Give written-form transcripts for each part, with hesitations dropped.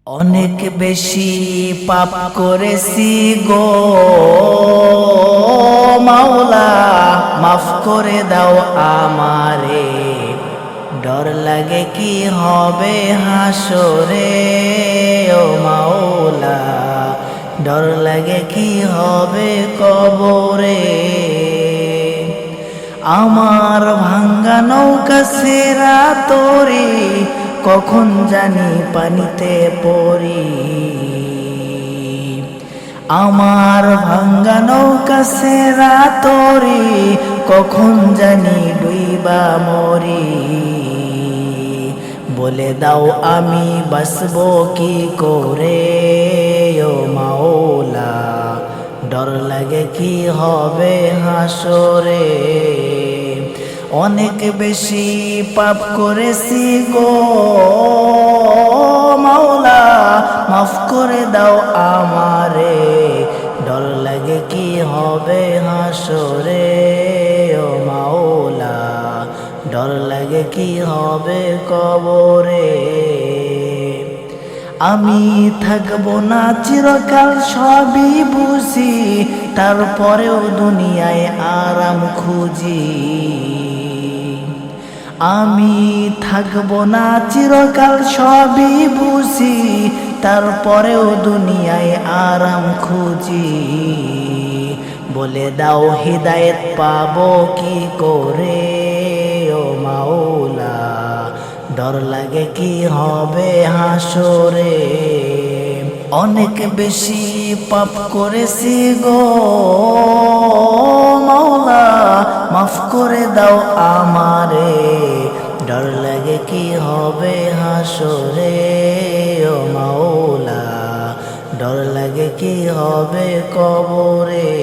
অনেক বেশি পাপ করেছি গো মাওলা, মাফ করে দাও আমারে। ডর লাগে কি হবে হাসরে ও মাওলা, ডর লাগে কি হবে কবরে। আমার ভাঙ্গা নৌকা সেরা তোরে, কখন জানি পানিতে পড়ি। আমার ভাঙ্গা নৌকা সেরা তোরে, কখন জানি ডুইবা মরি। বলে দাও আমি বাসবো কি করে ও মাওলা, ডর লাগে কি হবে হাসরে। অনেক বেশি পাপ করেছি গো মাওলা, মাফ করে দাও আমারে। ডর লাগে কি হবে হাসরে ও মাওলা, ডর লাগে কি হবে কবরে। আমি থাকবো না চিরকাল সবই বুঝি, তারপরেও দুনিয়ায় আরাম খুঁজি। আমি থাকবো না চিরকাল সবই বুঝি, তারপরেও দুনিয়ায় আরাম খুঁজি। বলে দাও হিদায়েত পাবো কি করে ও মাওলা, ডর লাগে কি হবে হাসরে। অনেক বেশি পাপ করেছি গো মাওলা, মাফ করে দাও আমারে। ডর লাগে কি হবে হাসরে ও মাওলা, ডর লাগে কি হবে কবরে।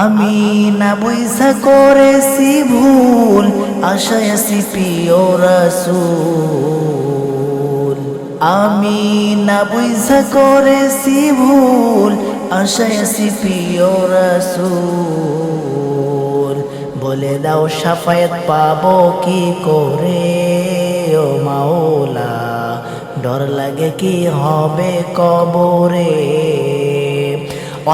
আমি না বুঝা করেছি ভুল, আশায় আছি প্রিয় রাসূল। আমি না বুঝা করেছি ভুল, আশায় আছি প্রিয় রাসূল। বলে দাও শাফায়াত পাবো কি করে ও মাওলা, ডর লাগে কি হবে কবরে।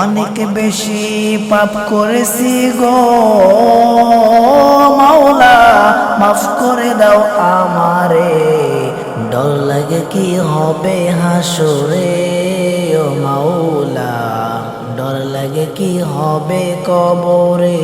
অনেক বেশি পাপ করেছি গো মাওলা, মাফ করে দাও আমারে। ডর লাগে কি হবে হাসরে ও মাওলা, ডর লাগে কি হবে কবরে।